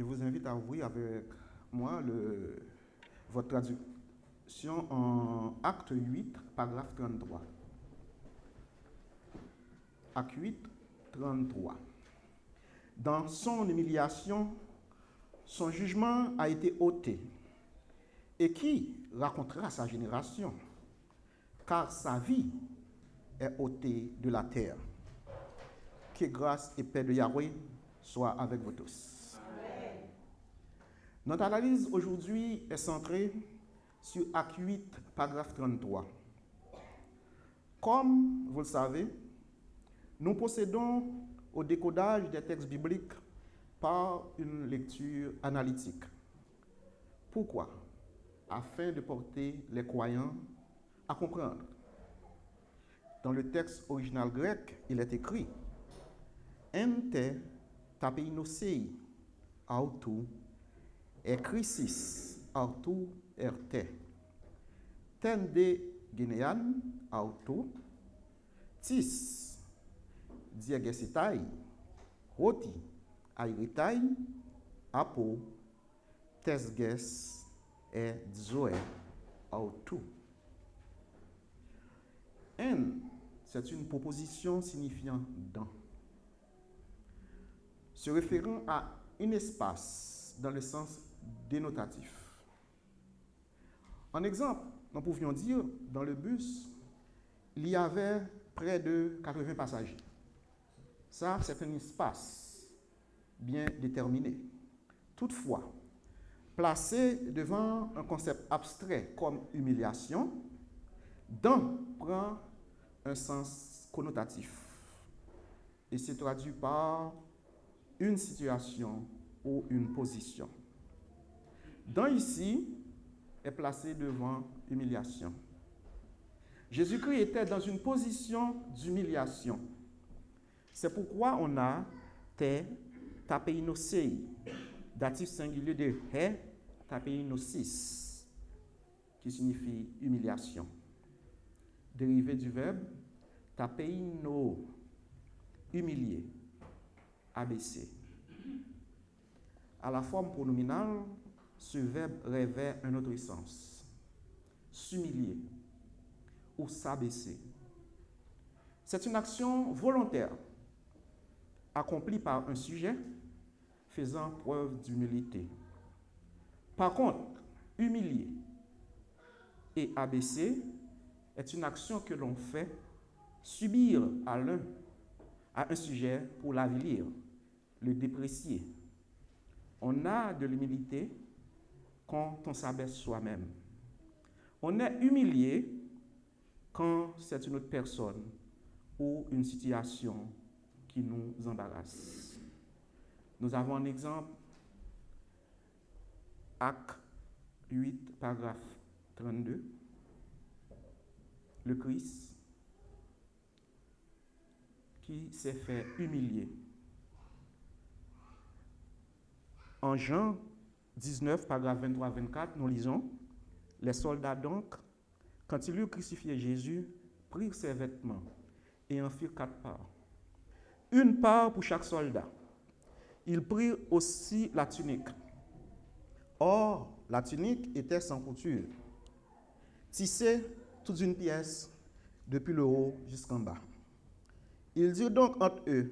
Je vous invite à ouvrir avec moi votre traduction en Acte 8, paragraphe 33. Acte 8, 33. Dans son humiliation, son jugement a été ôté. Et qui racontera sa génération? Car sa vie est ôtée de la terre. Que grâce et paix de Yahweh soient avec vous tous. Amen. Notre analyse aujourd'hui est centrée sur Acte 8, paragraphe 33. Comme vous le savez, nous procédons au décodage des textes bibliques par une lecture analytique. Pourquoi? Afin de porter les croyants à comprendre. Dans le texte original grec, il est écrit Ente tapeinosei autou ekrisis autou erte tende genean autou tis diegesitai roti airitai apo tesges et zoé autou. En, c'est une proposition signifiant dans, se référant à un espace dans le sens dénotatif. En exemple, nous pouvions dire, dans le bus, il y avait près de 80 passagers. Ça, c'est un espace bien déterminé. Toutefois, placé devant un concept abstrait comme humiliation, dans prend un sens connotatif et se traduit par une situation ou une position. Dans ici est placé devant humiliation. Jésus-Christ était dans une position d'humiliation. C'est pourquoi on a te tapeinosei, datif singulier de he tapeinosis, qui signifie humiliation. Dérivé du verbe tapeino, humilier, abaisser. À la forme pronominale, ce verbe revêt un autre sens. S'humilier ou s'abaisser. C'est une action volontaire, accomplie par un sujet faisant preuve d'humilité. Par contre, humilier et abaisser est une action que l'on fait subir à un sujet pour l'avilir, le déprécier. On a de l'humilité quand on s'abaisse soi-même. On est humilié quand c'est une autre personne ou une situation qui nous embarrasse. Nous avons un exemple, Acte 8, paragraphe 32. Le Christ qui s'est fait humilier. En Jean 19, paragraphe 23-24, nous lisons les soldats donc, quand ils eurent crucifié Jésus, prirent ses vêtements et en firent 4 parts. Une part pour chaque soldat. Ils prirent aussi la tunique. Or, la tunique était sans couture, tissée toute une pièce, depuis le haut jusqu'en bas. Ils dirent donc entre eux,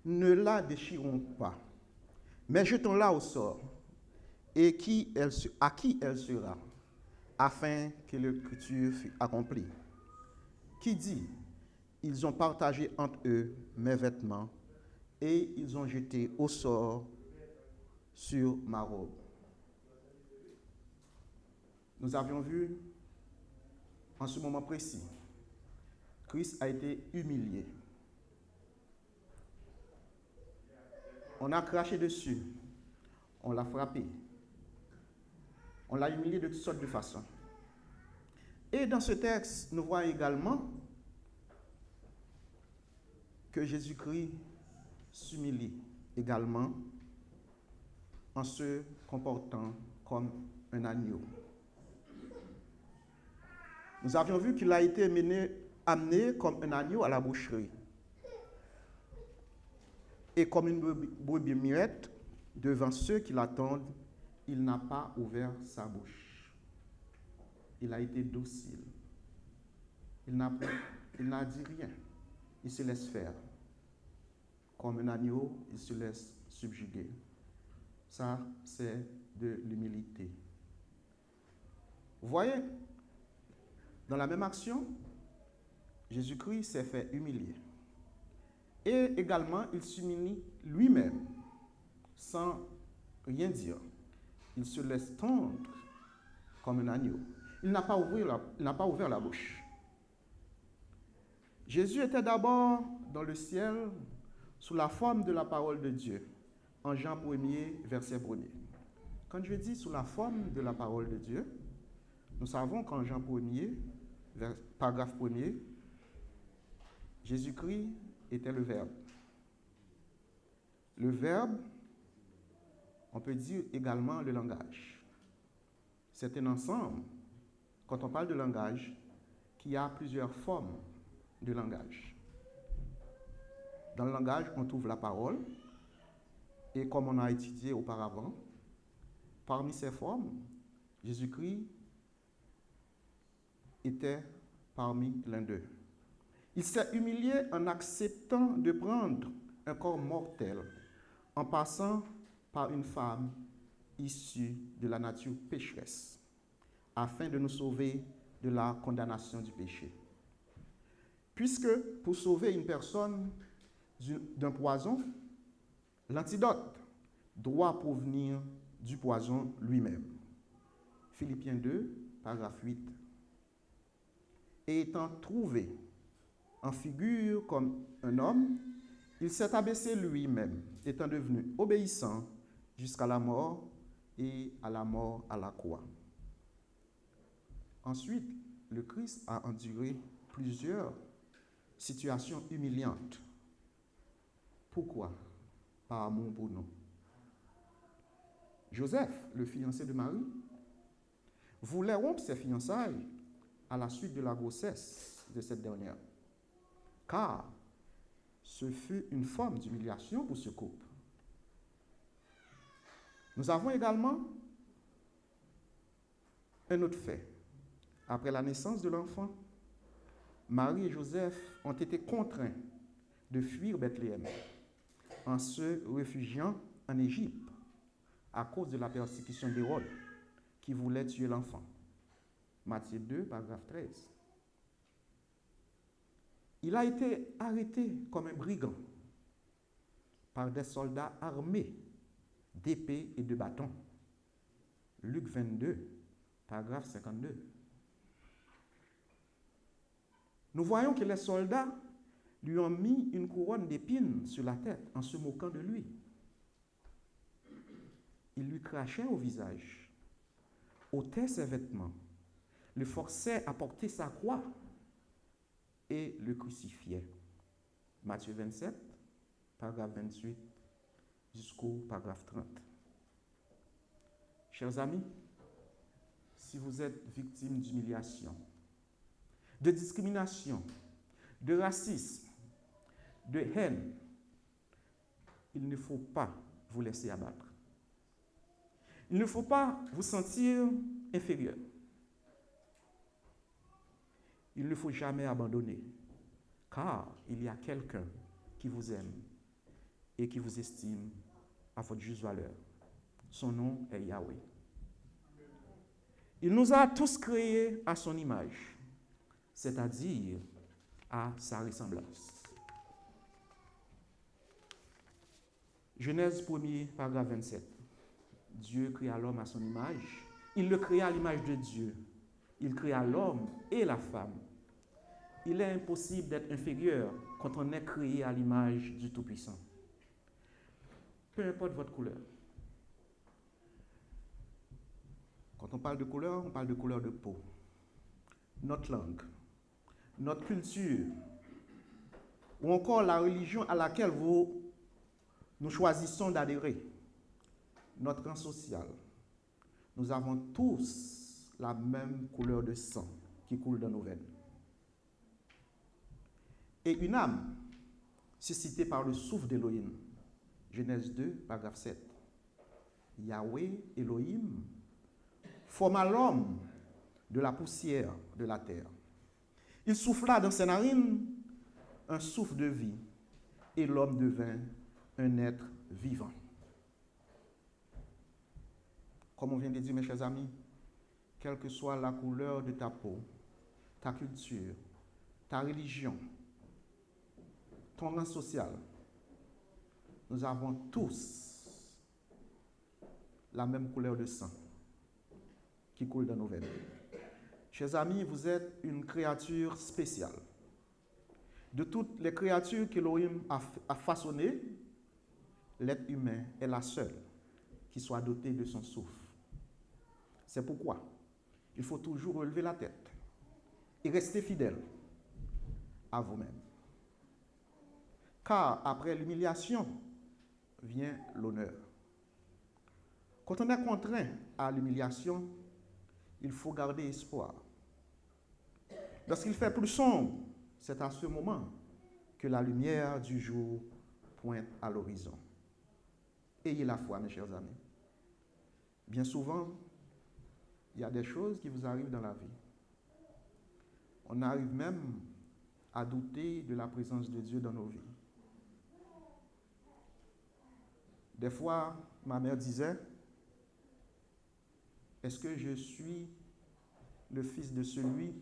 ne la déchirons pas, mais jetons-la au sort, et à qui elle sera, afin que l'écriture fût accomplie. Qui dit, ils ont partagé entre eux mes vêtements, et ils ont jeté au sort sur ma robe. Nous avions vu, en ce moment précis, Christ a été humilié. On a craché dessus, on l'a frappé, on l'a humilié de toutes sortes de façons. Et dans ce texte, nous voyons également que Jésus-Christ s'humilie également en se comportant comme un agneau. Nous avions vu qu'il a été amené comme un agneau à la boucherie. Et comme une brebis muette, devant ceux qui l'attendent, il n'a pas ouvert sa bouche. Il a été docile. Il n'a dit rien. Il se laisse faire. Comme un agneau, il se laisse subjuguer. Ça, c'est de l'humilité. Vous voyez, dans la même action, Jésus-Christ s'est fait humilier. Et également, il s'humilie lui-même, sans rien dire. Il se laisse tendre comme un agneau. Il n'a pas ouvert la bouche. Jésus était d'abord dans le ciel sous la forme de la parole de Dieu, en Jean 1er, verset 1er. Quand je dis sous la forme de la parole de Dieu, nous savons qu'en Jean 1er, paragraphe 1er, Jésus-Christ était le Verbe. Le Verbe, on peut dire également le langage. C'est un ensemble, quand on parle de langage, qui a plusieurs formes de langage. Dans le langage, on trouve la parole, et comme on a étudié auparavant, parmi ces formes, Jésus-Christ était parmi l'un d'eux. Il s'est humilié en acceptant de prendre un corps mortel, en passant par une femme issue de la nature pécheresse, afin de nous sauver de la condamnation du péché. Puisque pour sauver une personne d'un poison, l'antidote doit provenir du poison lui-même. Philippiens 2, paragraphe 8. Et étant trouvé en figure comme un homme, il s'est abaissé lui-même, étant devenu obéissant jusqu'à la mort et à la mort à la croix. Ensuite, le Christ a enduré plusieurs situations humiliantes. Pourquoi? Par amour pour nous. Joseph, le fiancé de Marie, voulait rompre ses fiançailles à la suite de la grossesse de cette dernière, car ce fut une forme d'humiliation pour ce couple. Nous avons également un autre fait. Après la naissance de l'enfant, Marie et Joseph ont été contraints de fuir Bethléem en se réfugiant en Égypte à cause de la persécution d'Hérode qui voulait tuer l'enfant. Matthieu 2, paragraphe 13. Il a été arrêté comme un brigand par des soldats armés d'épées et de bâtons. Luc 22, paragraphe 52. Nous voyons que les soldats lui ont mis une couronne d'épines sur la tête en se moquant de lui. Ils lui crachaient au visage, ôtaient ses vêtements, le forçaient à porter sa croix et le crucifiaient. Matthieu 27, paragraphe 28 jusqu'au paragraphe 30. Chers amis, si vous êtes victime d'humiliation, de discrimination, de racisme, de haine, il ne faut pas vous laisser abattre. Il ne faut pas vous sentir inférieur. Il ne faut jamais abandonner, car il y a quelqu'un qui vous aime et qui vous estime à votre juste valeur. Son nom est Yahweh. Il nous a tous créés à son image, c'est-à-dire à sa ressemblance. Genèse 1er, paragraphe 27. Dieu créa l'homme à son image. Il le créa à l'image de Dieu. Il créa l'homme et la femme. Il est impossible d'être inférieur quand on est créé à l'image du Tout-Puissant. Peu importe votre couleur. Quand on parle de couleur de peau. Notre langue, notre culture, ou encore la religion à laquelle nous choisissons d'adhérer, notre rang social. Nous avons tous la même couleur de sang qui coule dans nos veines. Et une âme suscitée par le souffle d'Élohim, Genèse 2, paragraphe 7, Yahweh, Elohim, forma l'homme de la poussière de la terre. Il souffla dans ses narines un souffle de vie, et l'homme devint un être vivant. Comme on vient de dire, mes chers amis, quelle que soit la couleur de ta peau, ta culture, ta religion, ton rang social, nous avons tous la même couleur de sang qui coule dans nos veines. Chers amis, vous êtes une créature spéciale. De toutes les créatures qu'Elohim a façonnées, l'être humain est la seule qui soit dotée de son souffle. C'est pourquoi il faut toujours relever la tête et rester fidèle à vous-même. Car après l'humiliation vient l'honneur. Quand on est contraint à l'humiliation, il faut garder espoir. Lorsqu'il fait plus sombre, c'est à ce moment que la lumière du jour pointe à l'horizon. Ayez la foi, mes chers amis. Bien souvent, il y a des choses qui vous arrivent dans la vie. On arrive même à douter de la présence de Dieu dans nos vies. Des fois, ma mère disait, est-ce que je suis le fils de celui,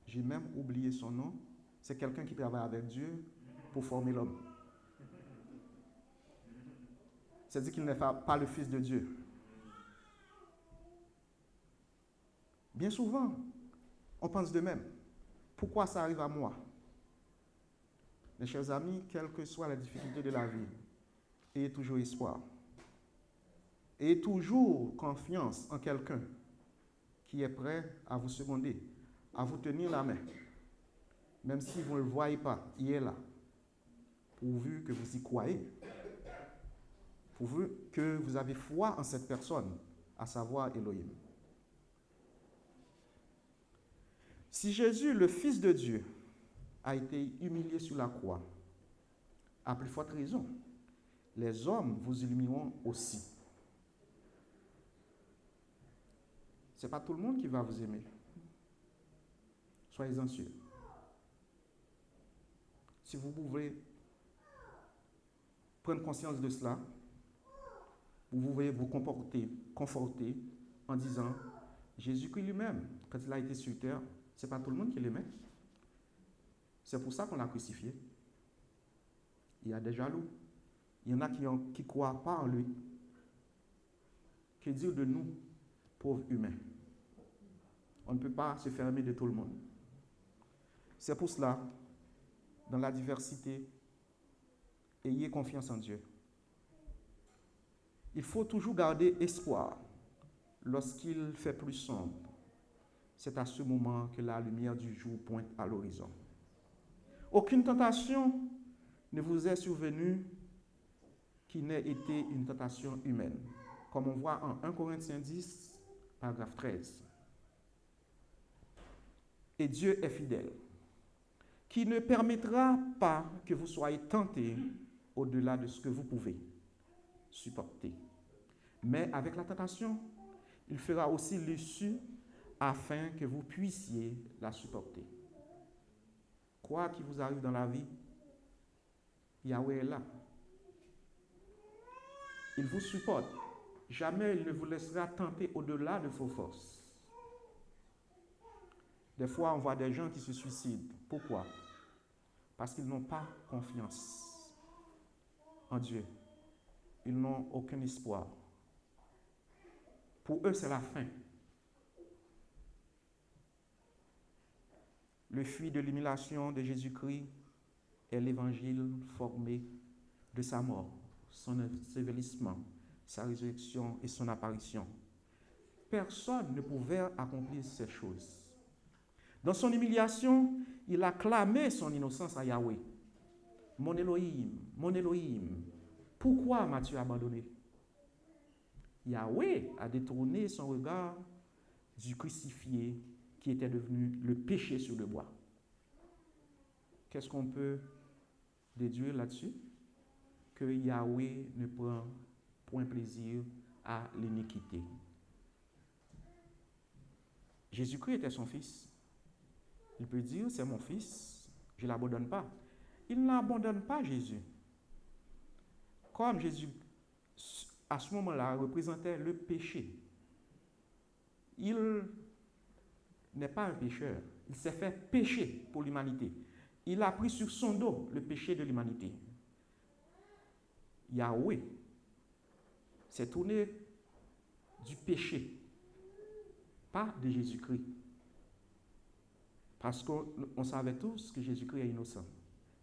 j'ai même oublié son nom, c'est quelqu'un qui travaille avec Dieu pour former l'homme. C'est-à-dire qu'il n'est pas le fils de Dieu. Bien souvent, on pense de même. Pourquoi ça arrive à moi? Mes chers amis, quelles que soient les difficultés de la vie, ayez toujours espoir. Ayez toujours confiance en quelqu'un qui est prêt à vous seconder, à vous tenir la main. Même si vous ne le voyez pas, il est là. Pourvu que vous y croyez. Pourvu que vous avez foi en cette personne, à savoir Elohim. Si Jésus, le Fils de Dieu, a été humilié sur la croix, à plus forte raison, les hommes vous humilieront aussi. Ce n'est pas tout le monde qui va vous aimer. Soyez-en sûrs. Si vous pouvez prendre conscience de cela, vous pouvez vous conforter en disant, Jésus-Christ lui-même, quand il a été sur terre, ce n'est pas tout le monde qui l'aimait. C'est pour ça qu'on l'a crucifié. Il y a des jaloux. Il y en a qui ne croient pas en lui. Que dire de nous, pauvres humains? On ne peut pas se fermer de tout le monde. C'est pour cela, dans la diversité, ayez confiance en Dieu. Il faut toujours garder espoir lorsqu'il fait plus sombre. C'est à ce moment que la lumière du jour pointe à l'horizon. Aucune tentation ne vous est survenue qui n'ait été une tentation humaine, comme on voit en 1 Corinthiens 10, paragraphe 13. Et Dieu est fidèle, qui ne permettra pas que vous soyez tentés au-delà de ce que vous pouvez supporter. Mais avec la tentation, il fera aussi l'issue afin que vous puissiez la supporter. Quoi qu'il vous arrive dans la vie, Yahweh est là. Il vous supporte. Jamais il ne vous laissera tenter au-delà de vos forces. Des fois, on voit des gens qui se suicident. Pourquoi? Parce qu'ils n'ont pas confiance en Dieu. Ils n'ont aucun espoir. Pour eux, c'est la fin. Le fruit de l'humiliation de Jésus-Christ est l'évangile formé de sa mort, son ensevelissement, sa résurrection et son apparition. Personne ne pouvait accomplir ces choses. Dans son humiliation, il a clamé son innocence à Yahweh. Mon Elohim, pourquoi m'as-tu abandonné? Yahweh a détourné son regard du crucifié qui était devenu le péché sur le bois. Qu'est-ce qu'on peut déduire là-dessus? Que Yahweh ne prend point plaisir à l'iniquité. Jésus-Christ était son fils. Il peut dire, c'est mon fils, je ne l'abandonne pas. Il n'abandonne pas Jésus. Comme Jésus, à ce moment-là, représentait le péché. Il n'est pas un pécheur. Il s'est fait pécher pour l'humanité. Il a pris sur son dos le péché de l'humanité. Yahweh s'est tourné du péché, pas de Jésus-Christ. Parce qu'on savait tous que Jésus-Christ est innocent.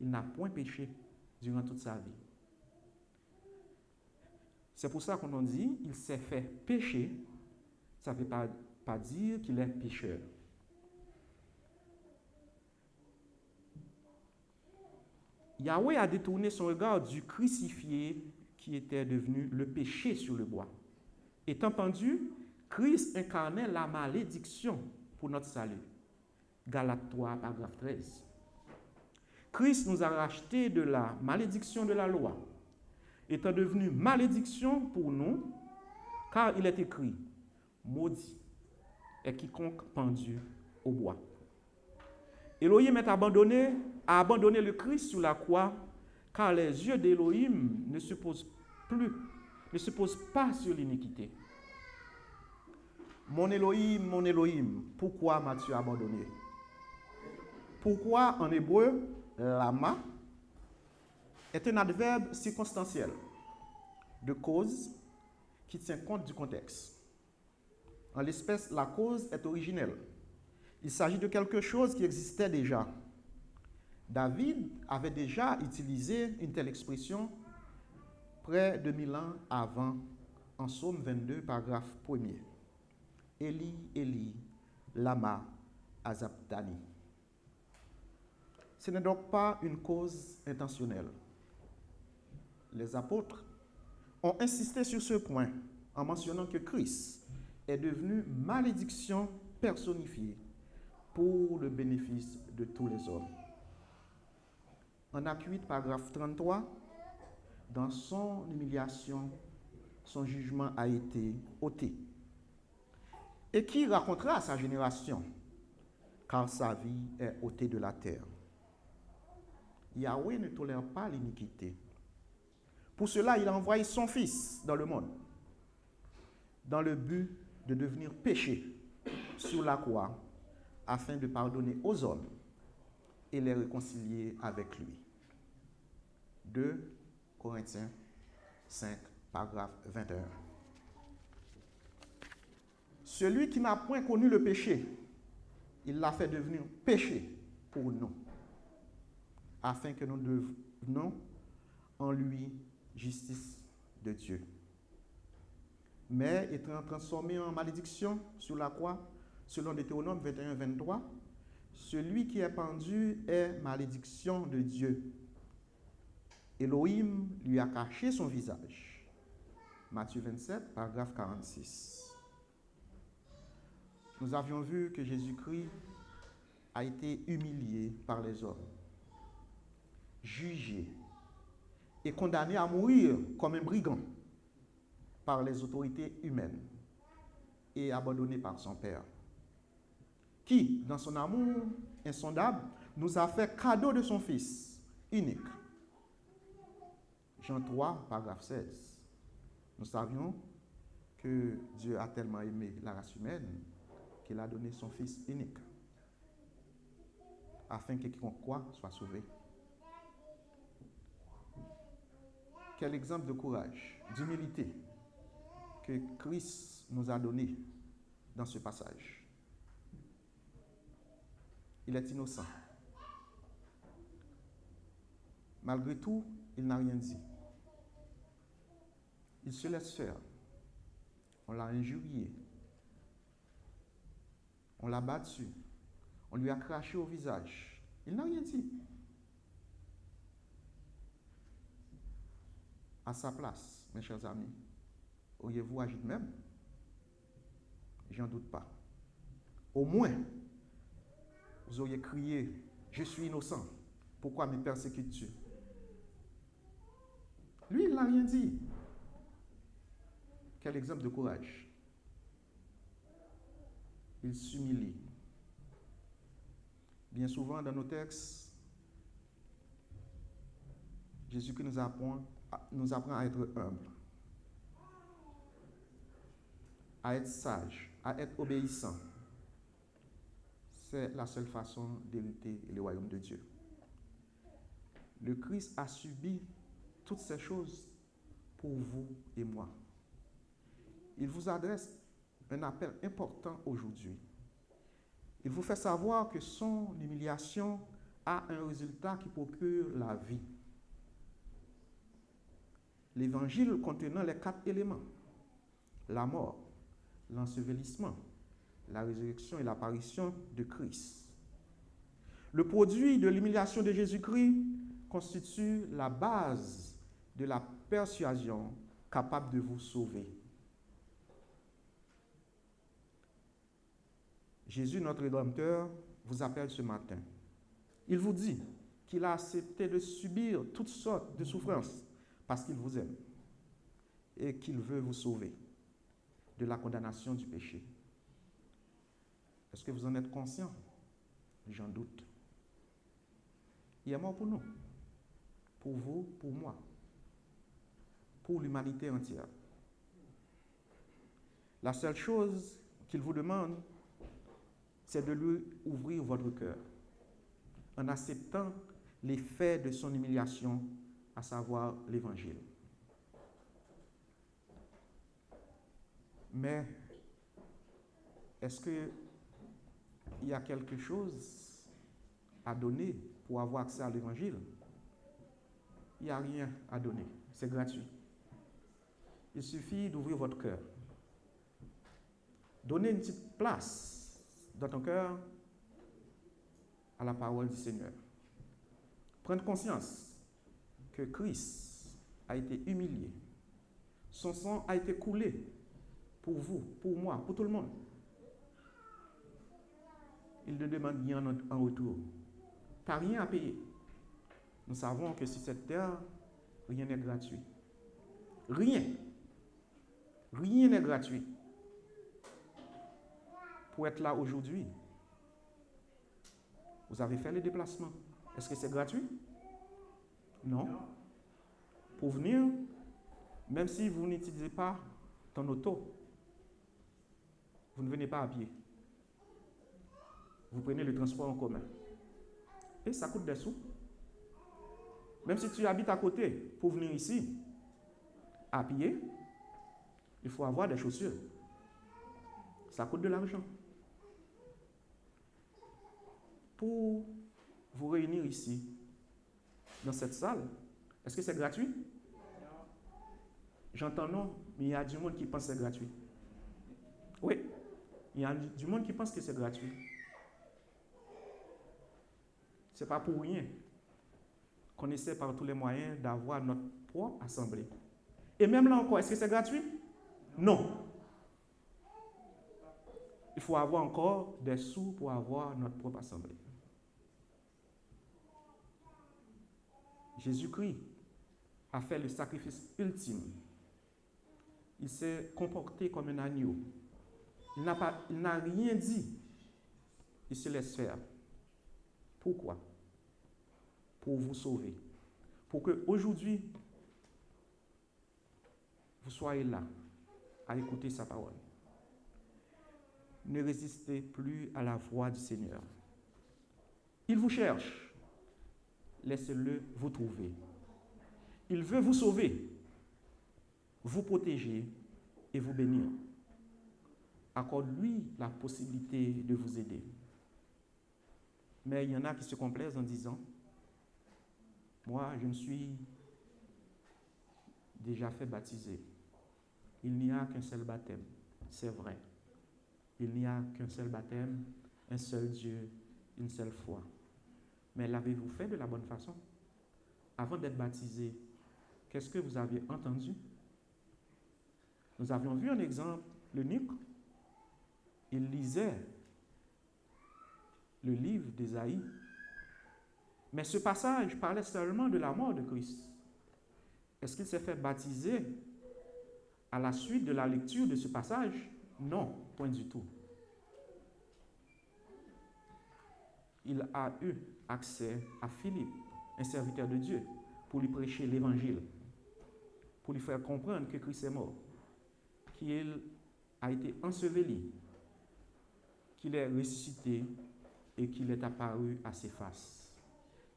Il n'a point péché durant toute sa vie. C'est pour ça qu'on dit il s'est fait pécher. Ça ne veut pas dire qu'il est pécheur. Yahweh a détourné son regard du crucifié qui était devenu le péché sur le bois. Étant pendu, Christ incarnait la malédiction pour notre salut. Galates 3, paragraphe 13. Christ nous a rachetés de la malédiction de la loi, étant devenu malédiction pour nous, car il est écrit, maudit est quiconque pendu au bois. Elohim a abandonné le Christ sur la croix, car les yeux d'Elohim ne se posent pas sur l'iniquité. Mon Elohim, pourquoi m'as-tu abandonné? Pourquoi en hébreu, lama est un adverbe circonstanciel de cause qui tient compte du contexte. En l'espèce, la cause est originelle. Il s'agit de quelque chose qui existait déjà. David avait déjà utilisé une telle expression près de 1000 ans avant, en Psaume 22, paragraphe 1er. Eli, Eli, lama azabtani. Ce n'est donc pas une cause intentionnelle. Les apôtres ont insisté sur ce point en mentionnant que Christ est devenu malédiction personnifiée pour le bénéfice de tous les hommes. En Acte 8, paragraphe 33, dans son humiliation, son jugement a été ôté. Et qui racontera à sa génération, car sa vie est ôtée de la terre. Yahweh ne tolère pas l'iniquité. Pour cela, il a envoyé son Fils dans le monde, dans le but de devenir péché sur la croix, afin de pardonner aux hommes et les réconcilier avec lui. 2 Corinthiens 5, paragraphe 21. Celui qui n'a point connu le péché, il l'a fait devenir péché pour nous, afin que nous devenions en lui justice de Dieu. Mais étant transformé en malédiction sur la croix, selon Deutéronome 21-23, celui qui est pendu est malédiction de Dieu. Elohim lui a caché son visage. Matthieu 27, paragraphe 46. Nous avions vu que Jésus-Christ a été humilié par les hommes, jugé et condamné à mourir comme un brigand par les autorités humaines et abandonné par son Père, qui, dans son amour insondable, nous a fait cadeau de son Fils unique. Jean 3, paragraphe 16. Nous savions que Dieu a tellement aimé la race humaine qu'il a donné son Fils unique, afin que quiconque croit soit sauvé. Quel exemple de courage, d'humilité que Christ nous a donné dans ce passage. Il est innocent. Malgré tout, il n'a rien dit. Il se laisse faire. On l'a injurié. On l'a battu. On lui a craché au visage. Il n'a rien dit. À sa place, mes chers amis, auriez-vous agi de même? J'en doute pas. Au moins, vous auriez crié, je suis innocent, pourquoi me persécutes-tu? Lui, il n'a rien dit. Quel exemple de courage. Il s'humilie. Bien souvent dans nos textes, Jésus-Christ nous apprend à être humble, à être sage, à être obéissant. C'est la seule façon d'hériter le royaume de Dieu. Le Christ a subi toutes ces choses pour vous et moi. Il vous adresse un appel important aujourd'hui. Il vous fait savoir que son humiliation a un résultat qui procure la vie. L'évangile contenant les 4 éléments: la mort, l'ensevelissement, la résurrection et l'apparition de Christ. Le produit de l'humiliation de Jésus-Christ constitue la base de la persuasion capable de vous sauver. Jésus, notre Rédempteur, vous appelle ce matin. Il vous dit qu'il a accepté de subir toutes sortes de souffrances parce qu'il vous aime et qu'il veut vous sauver de la condamnation du péché. Est-ce que vous en êtes conscient? J'en doute. Il est mort pour nous, pour vous, pour moi, pour l'humanité entière. La seule chose qu'il vous demande, c'est de lui ouvrir votre cœur en acceptant l'effet de son humiliation, à savoir l'Évangile. Mais est-ce qu'il y a quelque chose à donner pour avoir accès à l'Évangile? Il n'y a rien à donner, c'est gratuit. Il suffit d'ouvrir votre cœur. Donnez une petite place dans ton cœur à la parole du Seigneur. Prendre conscience que Christ a été humilié. Son sang a été coulé pour vous, pour moi, pour tout le monde. Il ne demande rien en retour. Tu n'as rien à payer. Nous savons que sur cette terre, rien n'est gratuit. Rien. Rien n'est gratuit. Pour être là aujourd'hui, vous avez fait le déplacement. Est-ce que c'est gratuit? Non. Pour venir, même si vous n'utilisez pas ton auto, vous ne venez pas à pied. Vous prenez le transport en commun. Et ça coûte des sous. Même si tu habites à côté, pour venir ici, à pied, il faut avoir des chaussures. Ça coûte de l'argent. Pour vous réunir ici, dans cette salle, est-ce que c'est gratuit? J'entends non, mais il y a du monde qui pense que c'est gratuit. Oui, il y a du monde qui pense que c'est gratuit. Ce n'est pas pour rien qu'on essaie par tous les moyens d'avoir notre propre assemblée. Et même là encore, est-ce que c'est gratuit? Non. Il faut avoir encore des sous pour avoir notre propre assemblée. Jésus-Christ a fait le sacrifice ultime. Il s'est comporté comme un agneau. Il n'a rien dit. Il se laisse faire. Pourquoi? Pour vous sauver. Pour que aujourd'hui, vous soyez là à écouter sa parole. Ne résistez plus à la voix du Seigneur. Il vous cherche. Laissez-le vous trouver. Il veut vous sauver, vous protéger et vous bénir. Accorde-lui la possibilité de vous aider. Mais il y en a qui se complaisent en disant, moi, je me suis déjà fait baptiser. Il n'y a qu'un seul baptême. C'est vrai. Il n'y a qu'un seul baptême, un seul Dieu, une seule foi. Mais l'avez-vous fait de la bonne façon? Avant d'être baptisé, qu'est-ce que vous aviez entendu? Nous avions vu un exemple, l'eunuque. Il lisait le livre d'Ésaïe. Mais ce passage parlait seulement de la mort de Christ. Est-ce qu'il s'est fait baptiser à la suite de la lecture de ce passage? Non, point du tout. Il a eu accès à Philippe, un serviteur de Dieu, pour lui prêcher l'évangile, pour lui faire comprendre que Christ est mort, qu'il a été enseveli, qu'il est ressuscité et qu'il est apparu à ses faces.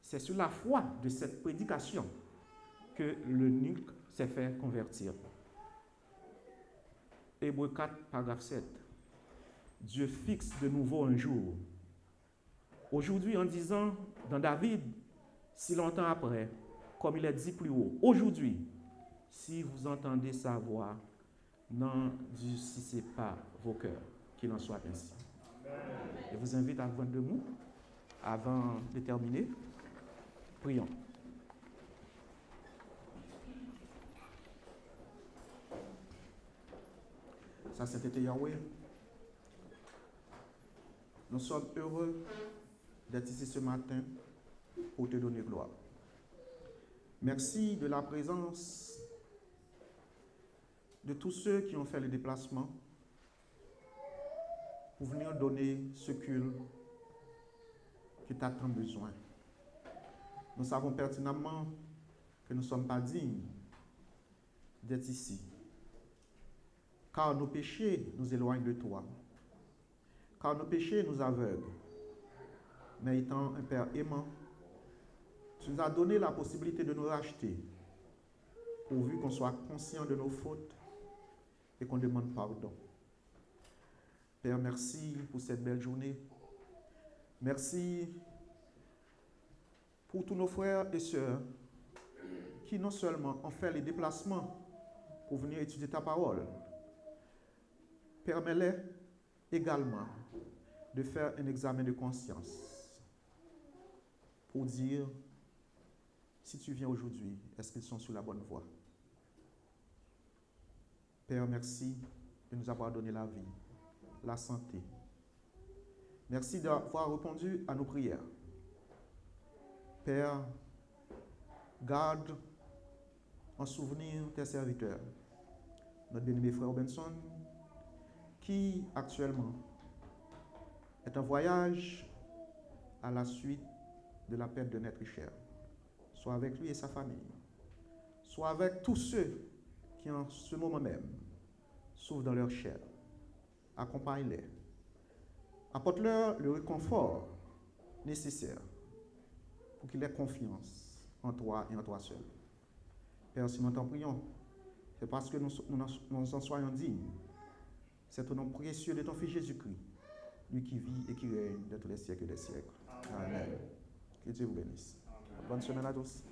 C'est sur la foi de cette prédication que l'eunuque s'est fait convertir. Hébreux 4, paragraphe 7. Dieu fixe de nouveau un jour. Aujourd'hui, en disant dans David, si longtemps après, comme il est dit plus haut, aujourd'hui, si vous entendez sa voix, n'endurcissez pas vos cœurs, qu'il en soit ainsi. Je vous invite à vous joindre debout avant de terminer. Prions. Ça, c'était Yahweh. Nous sommes heureux d'être ici ce matin pour te donner gloire. Merci de la présence de tous ceux qui ont fait le déplacement pour venir donner ce culte que tu as tant besoin. Nous savons pertinemment que nous ne sommes pas dignes d'être ici, car nos péchés nous éloignent de toi, car nos péchés nous aveuglent. Mais étant un Père aimant, tu nous as donné la possibilité de nous racheter, pourvu qu'on soit conscient de nos fautes et qu'on demande pardon. Père, merci pour cette belle journée. Merci pour tous nos frères et sœurs qui non seulement ont fait les déplacements pour venir étudier ta parole, permets-les également de faire un examen de conscience pour dire, si tu viens aujourd'hui, est-ce qu'ils sont sur la bonne voie? Père, merci de nous avoir donné la vie, la santé. Merci d'avoir répondu à nos prières. Père, garde en souvenir tes serviteurs, notre bien-aimé frère Benson, qui actuellement est en voyage à la suite de la perte d'un être cher. Sois avec lui et sa famille. Sois avec tous ceux qui en ce moment même souffrent dans leur chair. Accompagne-les. Apporte-leur le réconfort nécessaire pour qu'ils aient confiance en toi et en toi seul. Père, si nous t'en prions, c'est parce que nous en soyons dignes. C'est au nom précieux de ton Fils Jésus-Christ, lui qui vit et qui règne de tous les siècles des siècles. Amen. Que Dieu vous bénisse. Bonne semaine à tous.